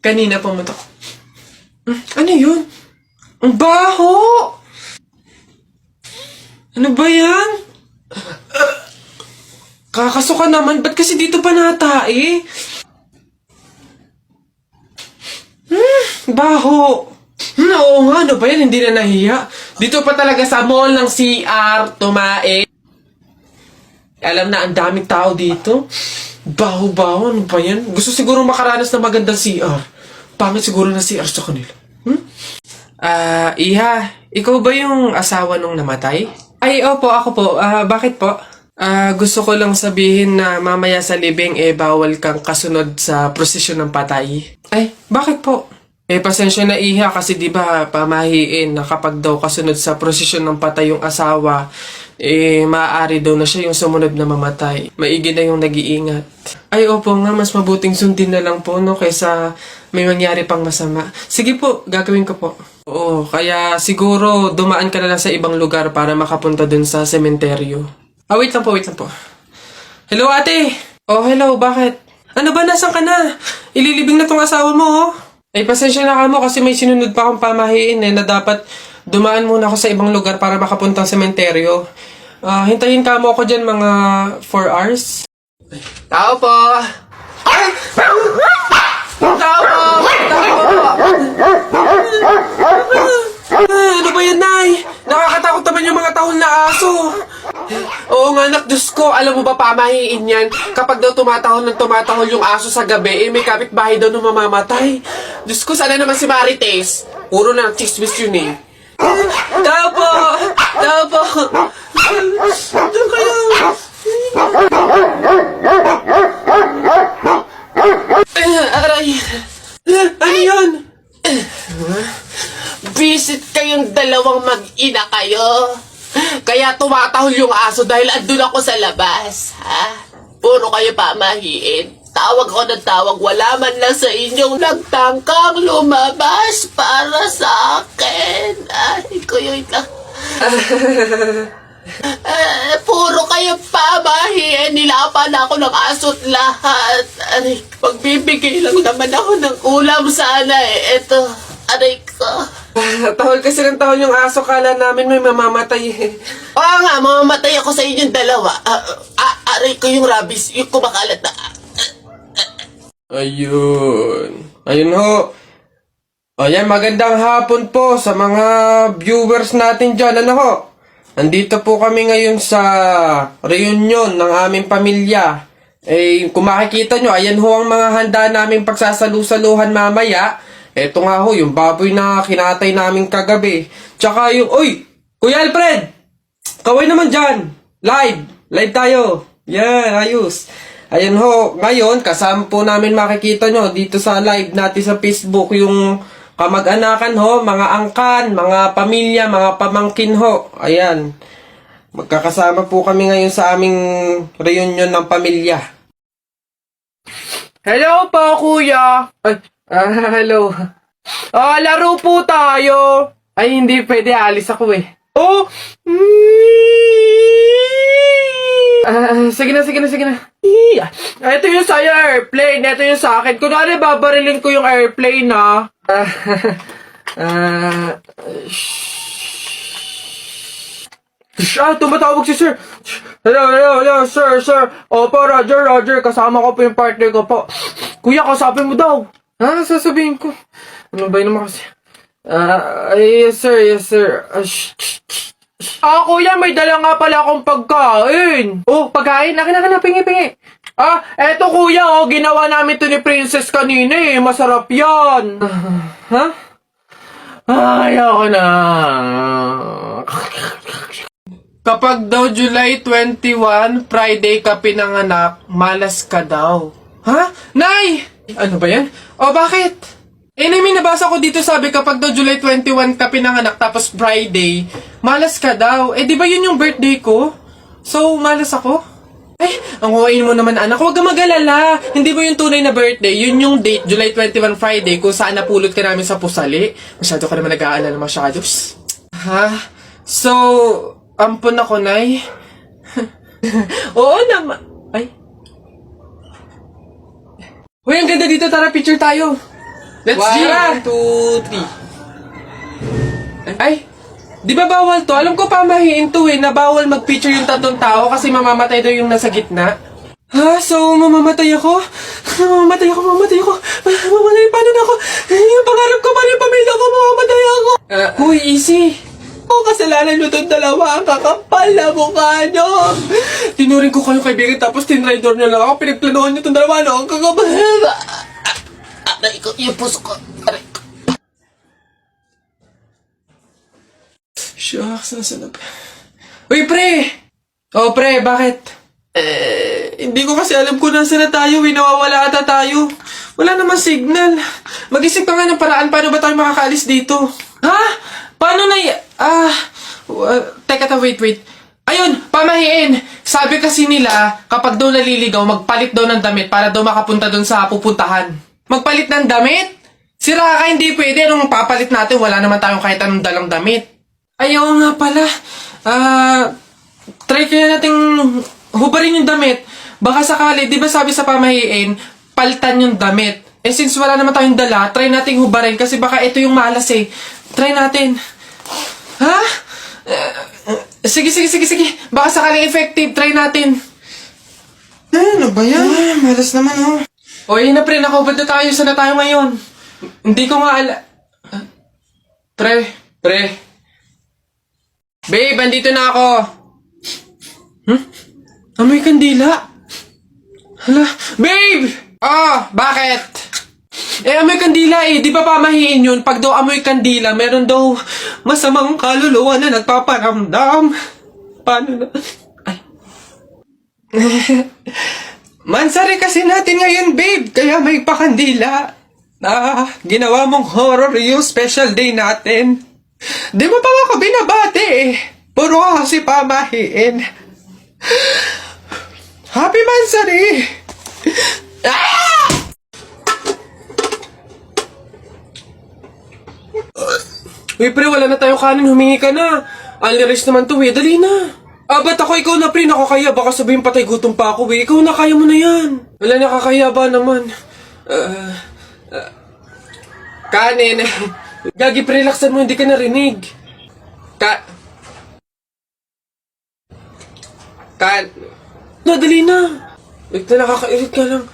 Kanina pumunta ko. Ano yun? Ang baho! Ano ba yan? Kakasuka naman. Ba't kasi dito pa natae? Baho! Oo nga, ano ba yan? Hindi na nahiya. Dito pa talaga sa mall ng CR, tumae. Alam na, ang daming tao dito. Baho-baho, ano ba yan? Gusto siguro makaranas ng magandang CR. Pangit siguro na CR sa kanila. Iha, ikaw ba yung asawa nung namatay? Ay, opo, ako po. Bakit po? Gusto ko lang sabihin na mamaya sa libing, bawal kang kasunod sa prosesyon ng patay. Ay, bakit po? Pasensya na Iha kasi di ba pamahiin na kapag daw kasunod sa prosesyon ng patay yung asawa, maaari daw na siya yung sumunod na mamatay. Maigi na yung nag-iingat. Ay, opo nga, mas mabuting sundin na lang po, no, kaysa may mangyari pang masama. Sige po, gagawin ko po. Oo, kaya siguro dumaan ka na lang sa ibang lugar para makapunta dun sa sementeryo. Wait lang po, wait lang po. Hello, ate! Oh, hello, bakit? Ano ba, nasan ka na? Ililibing na tong asawa mo, oh. Pasensya na ka mo kasi may sinunod pa akong pamahiin na dapat dumaan muna ako sa ibang lugar para makapuntang sementeryo. Hintayin ka mo ako dyan mga 4 hours. Tao po! Ay! Tao po! Tao po! Ano ba yan, Nay? Nakakatakot naman yung mga tahol na aso. Oo nga, anak, Diyos ko, alam mo ba pamahiin yan? Kapag daw tumatahol yung aso sa gabi, may kapitbahay daw nung mamamatay. Diyos ko, sana naman si Marites. Puro na chismis yun eh. Tao po! Tao po! Doon kayo! Aray! Ano yun? Visit kayong dalawang mag-ina kayo. Kaya tumatahol yung aso dahil andun ako sa labas. Ha? Puro kayo pamahiin. Tawag ako ng tawag. Wala man lang sa inyong nagtangkang lumabas para sa akin. Ay, kuya lang. Puro kayo pamahiin. Nilapan ako ng aso't lahat. Aray, pagbibigay lang naman ako ng ulam sana eh. Eto, aray ko. Tahol kasi ng tahol yung aso, kala namin may mamamatay eh. Oo nga, mamamatay ako sa inyong dalawa. Aray ko yung rabies, yung kumakalat na. Ayun. Ayun ho. Ayan, magandang hapon po sa mga viewers natin dyan. Ano ho? Nandito po kami ngayon sa reunion ng aming pamilya. Kung makikita nyo, ayan ho ang mga handa naming pagsasalu-saluhan mamaya. Eto nga ho, yung baboy na kinatay namin kagabi. Tsaka yung, uy! Kuya Alfred! Kaway naman dyan! Live tayo! Yan, ayos. Ayan ho, ngayon, kasama po namin makikita nyo dito sa live natin sa Facebook yung kamag-anakan ho, mga angkan, mga pamilya, mga pamangkin ho. Ayan. Magkakasama po kami ngayon sa aming reunion ng pamilya. Hello po, kuya! Hello. Laro po tayo. Ay, hindi pwede. Alis ako eh. Oh! Sige na. Ito yung sa'yo, airplane. Ito yung sa akin. Kunwari, babarilin ko yung airplane, ha? Tumatawag si sir. Hello, sir. Opo, Roger. Kasama ko po yung partner ko po. Kuya, kasapin mo daw. Sasabihin ko. Ano ba yun naman kasi? Yes, sir. Kuya, may dala nga pala akong pagkain. Oh, pagkain? Akin, pingi. Eto kuya, ginawa namin to ni Princess kanina eh. Masarap yan. Ayoko na. Kapag daw July 21, Friday ka pinanganak, malas ka daw. Ha? Nay! Ano ba yan? Bakit? May nabasa ko dito sabi kapag daw July 21 ka pinanganak tapos Friday, malas ka daw. Di ba yun yung birthday ko? So, malas ako? Ang huwain mo naman anak, huwag ka mag-alala. Hindi mo yung tunay na birthday, yun yung date, July 21 Friday, kung saan napulot ka namin sa pusali. Masyado ka naman nag-aalala masyados. So, ampun ako, Nay. Oo naman. Uy, ang ganda dito. Tara, picture tayo. Let's One, G! 2, 3. Ay! Di ba bawal to? Alam ko pamahiin to na bawal mag-picture yung tatlong tao kasi mamamatay daw yung nasa gitna. Ha? So, mamamatay ako? Mamamatay ako. Mamamatay, paano na ako? Yung pangarap ko, paano yung pamilya ko? Mamamatay ako. Huy, easy. Kasalanan nyo itong dalawa. Ang kakapal na mukha nyo. Tinuring ko kayong kaibigan tapos tinraidor nyo lang ako. Pinagplanohan nyo itong dalawa. Ang kakapal. Aray ko, yung puso ko. Aray ko. Shucks, nasa na ba? Uy, pre! Oh, pre, bakit? Hindi ko kasi alam kung nasa na tayo. Nawawala ata tayo. Wala namang signal. Mag-isip ka nga ng paraan. Paano ba tayo makakaalis dito? Ha? Paano na teka, wait. Ayun, pamahiin. Sabi kasi nila, kapag daw naliligaw, magpalit daw ng damit para daw makapunta doon sa pupuntahan. Magpalit ng damit? Sira ka, hindi pwede. Anong papalit natin? Wala naman tayong kahit anong dalang damit. Ayaw nga pala. Try kaya nating hubarin yung damit. Baka sakali, di ba sabi sa pamahiin, paltan yung damit. Since wala naman tayong dala, try nating hubarin kasi baka ito yung malas eh. Try natin. Ha? Sige. Baka sakaling effective, try natin. Ano ba yan? Malas naman, oh. O yun na pre, nakahubad na tayo. Saan na tayo ngayon? Hindi ko nga Pre. Babe, andito na ako. Amoy kandila. Hala. Babe! Bakit? Amoy kandila eh. Di ba pamahiin yun? Pag daw amoy kandila, meron daw masamang kaluluwa na nagpaparamdam. Paano na? Ay. Mansari kasi natin ngayon, babe. Kaya may pakandila. Ginawa mong horror yung special day natin. Di mo pa ako binabati eh. Puro ka kasi pamahiin. Happy Mansari! Uy, pre, wala na tayong kanin. Humingi ka na. Unli-rice naman to, Dali na. Ba't ako? Ikaw na, pre. Nakakaya. Baka sabihin patay gutom pa ako, Ikaw na, kaya mo na yan. Wala, nakakaya ba naman? Kanin. Gagi, pre, relaxan mo. Hindi ka narinig. Dali na. Wait na, nakakairit ka lang.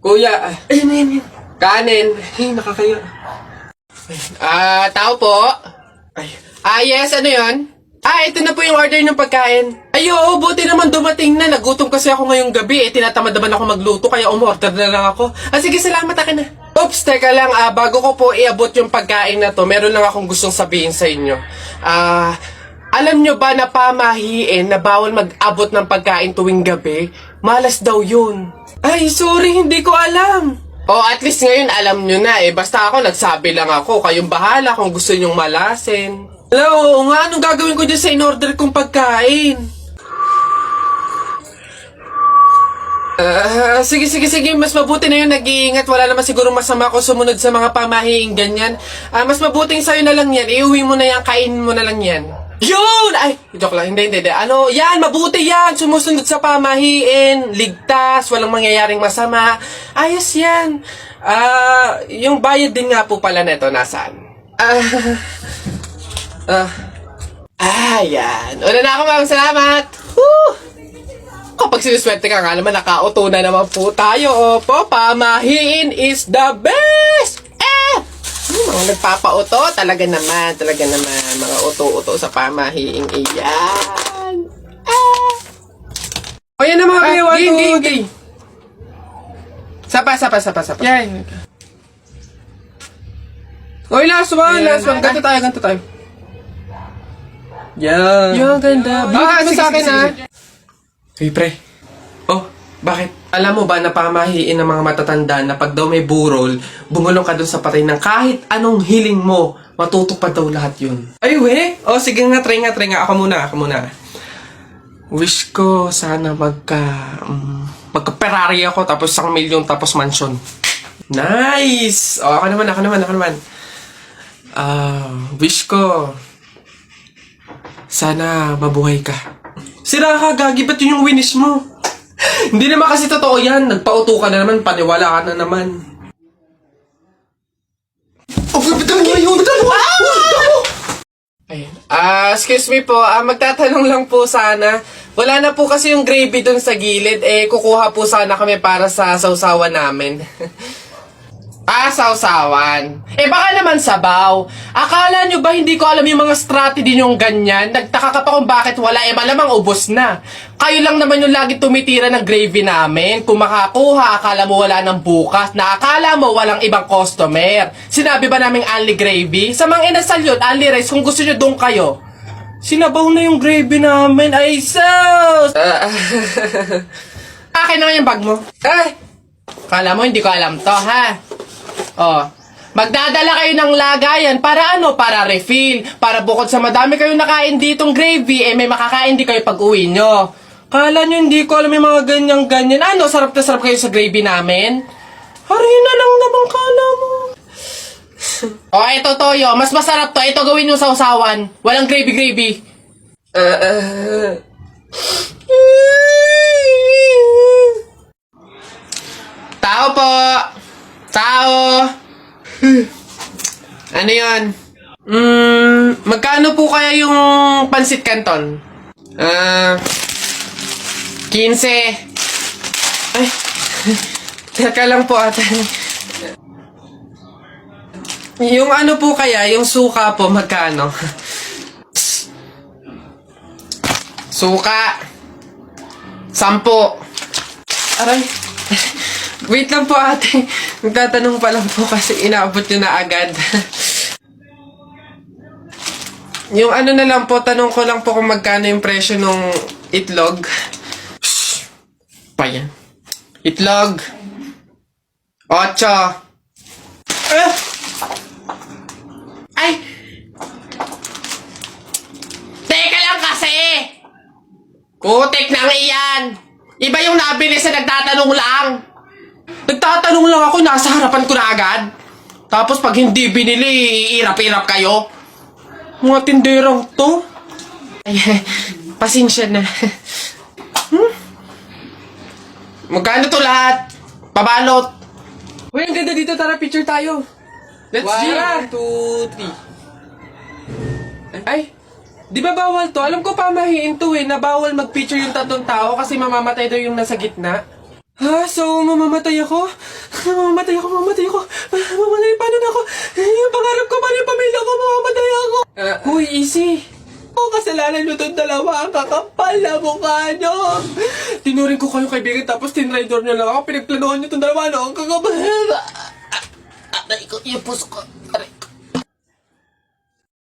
Kuya. Ayun. Kanin. Nakakaya. Tao po? Yes, ano yun? Ito na po yung order ng pagkain. Oo, buti naman dumating na. Nagutom kasi ako ngayong gabi. Tinatamad naman ako magluto, kaya umorder na lang ako. Sige, salamat, akin na. Oops, teka lang. Bago ko po iabot yung pagkain na to, meron lang akong gustong sabihin sa inyo. Alam nyo ba na pamahiin na bawal mag-abot ng pagkain tuwing gabi? Malas daw yun. Sorry, hindi ko alam. At least ngayon alam nyo na Basta ako, nagsabi lang ako. Kayong bahala kung gusto nyong malasin. Oo nga, anong gagawin ko dyan sa in-order kong pagkain? Sige. Mas mabuti na yun, nag-iingat. Wala naman siguro masama kung sumunod sa mga pamahiing ganyan. Mas mabuting sa'yo na lang yan. Iuwi mo na yan, kainin mo na lang yan. Yun! Joke lang. Hindi. Yan, mabuti yan. Sumusunod sa pamahiin. Ligtas, walang mangyayaring masama. Ayos yan. Yung bayad din nga po pala neto, nasaan? Yan. Una na ako, ma'am. Salamat. Woo! Kapag sinuswerte ka nga naman, nakauto na naman po tayo. Opo, pamahiin is the best! Mga nagpapauto, talaga naman. Mga uto-uto sa pamahiing iyan. Yan na mga kayawan ko. Okay. Sapa. Yan. Last one. Ganto tayo. Yan. Yung ganda. Bigyan mo sa akin, Hey, pre. Bakit? Alam mo ba na pamahiin ng mga matatanda na pag daw may burol, bumulong ka dun sa patay ng kahit anong hiling mo, matutupad daw lahat yun. Sige nga, try nga. Ako muna. Wish ko sana magka-Ferrari ako, tapos 1 milyon, tapos mansion. Nice! Ako naman. Wish ko sana mabuhay ka. Sira ka, Gagi. Ba't yun yung winish mo? Hindi naman kasi totoo yan. Nagpauto ka na naman. Paniwala ka na naman. bitawan niyo yun! Ayun. Excuse me po, magtatanong lang po sana. Wala na po kasi yung gravy dun sa gilid. Kukuha po sana kami para sa sausawan namin. Sausawan. Baka naman sabaw. Akala nyo ba hindi ko alam yung mga strategy nyong ganyan? Nagtaka ka pa kung bakit wala. Malamang ubos na. Kayo lang naman yung lagi tumitira ng gravy namin. Kung makakuha, akala mo wala ng bukas. Na akala mo walang ibang customer. Sinabi ba naming only gravy? Sa mga inasal yun, only rice. Kung gusto nyo doon kayo. Sinabaw na yung gravy namin. Ay, sus! Akin naman yung bag mo. Kala mo hindi ko alam to, ha? Magdadala kayo ng lagayan para ano? Para refill. Para bukod sa madami kayong nakain ditong gravy, may makakain di kayo pag uwi nyo. Kala nyo hindi ko alam yung mga ganyan-ganyan. Ano? Sarap na sarap kayo sa gravy namin? Harina lang naman kala mo. Ito toyo. Mas masarap to. Ito gawin nyo sa usawan. Walang gravy-gravy. Tao po. Tao. Ano yan? Magkano po kaya yung pansit canton? 15. Ay, teka lang po ate. Yung ano po kaya, yung suka po, magkano? Suka. 10. Aray. Wait lang po ate. Magtatanong pa lang po kasi inaabot nyo na agad. Yung ano na lang po, tanong ko lang po kung magkano yung presyo ng itlog. Shhh! Pa yan. Itlog. 8. Ay! Teka lang kasi! Kutik nang iyan! Iba yung nabili sa nagtatanong lang. Nagtatanong lang ako, nasa harapan ko na agad. Tapos pag hindi binili, iirap-irap kayo. Mga tinderang to. Ay, pasensya na. Magkano to lahat? Pabalot. Uy, ang ganda dito. Tara, picture tayo. Let's do it. 1, 2, 3. Ay, di ba bawal to? Alam ko pamahiin to na bawal mag-picture yung tatlong tao kasi mamamatay daw yung nasa gitna. So mamamatay ako? Mamamatay ako. Mamamatay, paano na ako? Yung pangarap ko, paano yung pamilya ko? Mamamatay ako. Uy, easy. Kasalanan nyo itong dalawa, ang kakapal na mukha nyo. Tinuring ko kayo kaibigan, tapos tinraidor nyo lang ako. Pinagplanuhan nyo itong dalawa, no? Ang kakapal. Naikot yung puso ko.